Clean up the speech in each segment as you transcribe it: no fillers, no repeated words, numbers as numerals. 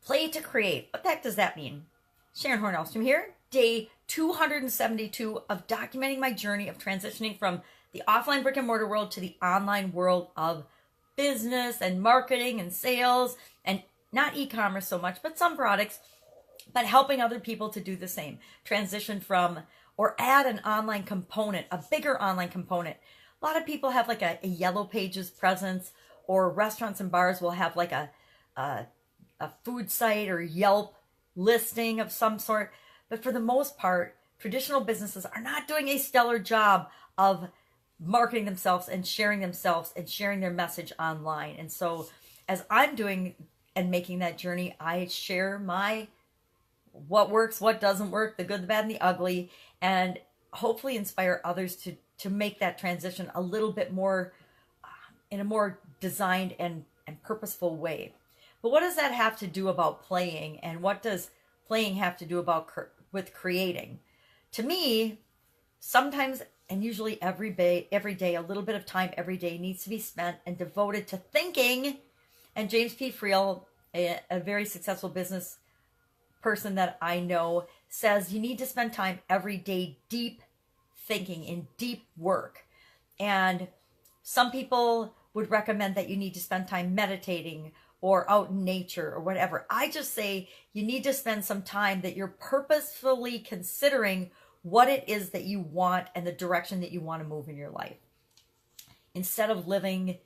Play to create. What the heck does that mean? Sharon Horn-Elstrom here. Day 272 of documenting my journey of transitioning from the offline brick and mortar world to the online world of business and marketing and sales, and not e-commerce so much, but some products, but helping other people to do the same. Transition from or add an online component, a bigger online component. A lot of people have like a Yellow Pages presence, or restaurants and bars will have like a food site or Yelp listing of some sort. But for the most part, traditional businesses are not doing a stellar job of marketing themselves and sharing their message online. And so as I'm doing and making that journey, I share my what works, what doesn't work, the good, the bad, and the ugly, and hopefully inspire others to make that transition a little bit more in a more designed and purposeful way. But what does that have to do about playing, and what does playing have to do about with creating? To me, sometimes and usually every day, a little bit of time every day needs to be spent and devoted to thinking. And James P. Friel, a very successful business person that I know, says you need to spend time every day deep thinking, in deep work. And some people would recommend that you need to spend time meditating or out in nature or whatever. I just say you need to spend some time that you're purposefully considering what it is that you want and the direction that you want to move in your life. Instead of living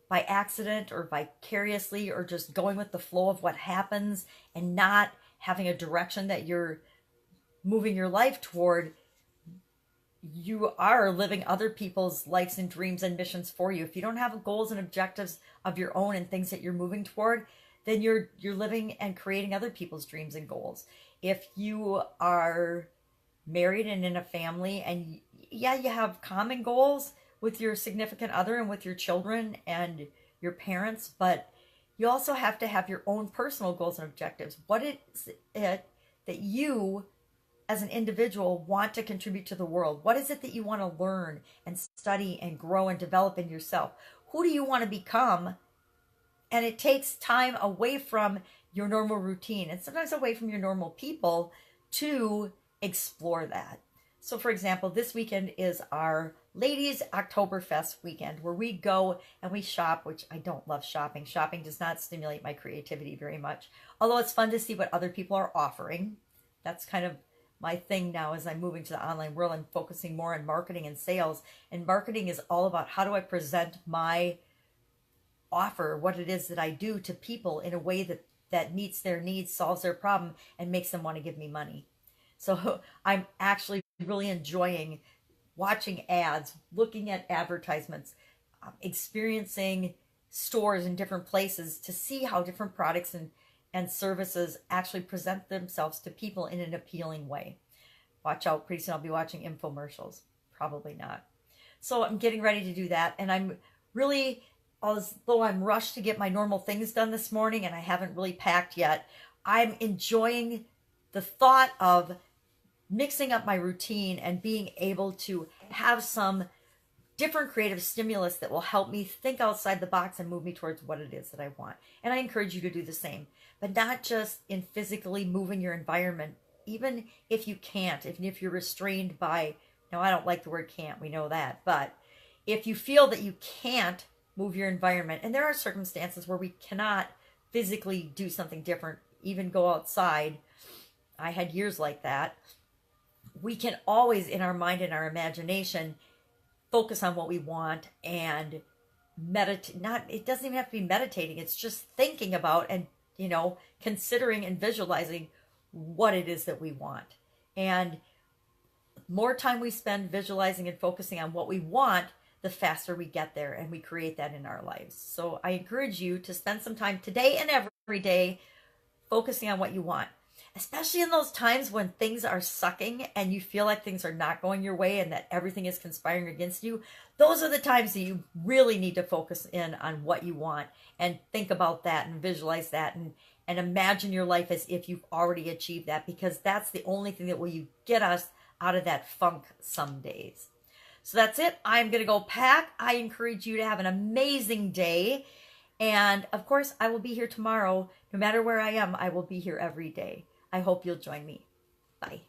by accident or vicariously, or just going with the flow of what happens and not having a direction that you're moving your life toward, you are living other people's lives and dreams and missions for you. If you don't have goals and objectives of your own and things that you're moving toward, then you're living and creating other people's dreams and goals. If you are married and in a family, and yeah, you have common goals with your significant other and with your children and your parents, but you also have to have your own personal goals and objectives. What is it that you as an individual want to contribute to the world? What is it that you want to learn and study and grow and develop in yourself? Who do you want to become? And it takes time away from your normal routine and sometimes away from your normal people to explore that. So for example, this weekend is our Ladies Oktoberfest weekend, where we go and we shop, which I don't love shopping. Shopping does not stimulate my creativity very much, although it's fun to see what other people are offering. That's kind of my thing now as I'm moving to the online world. I'm focusing more on marketing and sales, and marketing is all about how do I present my offer, what it is that I do to people in a way that meets their needs, solves their problem, and makes them want to give me money. So I'm actually really enjoying watching ads, looking at advertisements, experiencing stores in different places to see how different products and services actually present themselves to people in an appealing way. Watch out, pretty soon I'll be watching infomercials. Probably not. So I'm getting ready to do that, and I'm really, as though I'm rushed to get my normal things done this morning and I haven't really packed yet, I'm enjoying the thought of mixing up my routine and being able to have some different creative stimulus that will help me think outside the box and move me towards what it is that I want. And I encourage you to do the same, but not just in physically moving your environment, even if you can't, even if you're restrained by, no, I don't like the word can't, we know that, but if you feel that you can't move your environment, and there are circumstances where we cannot physically do something different, even go outside. I had years like that. We can always, in our mind and our imagination, focus on what we want and meditate. It doesn't even have to be meditating. It's just thinking about and, considering and visualizing what it is that we want. And more time we spend visualizing and focusing on what we want, the faster we get there and we create that in our lives. So I encourage you to spend some time today and every day focusing on what you want. Especially in those times when things are sucking and you feel like things are not going your way and that everything is conspiring against you. Those are the times that you really need to focus in on what you want and think about that and visualize that and imagine your life as if you've already achieved that, because that's the only thing that will get us out of that funk some days. So that's it. I'm going to go pack. I encourage you to have an amazing day. And of course, I will be here tomorrow. No matter where I am, I will be here every day. I hope you'll join me. Bye.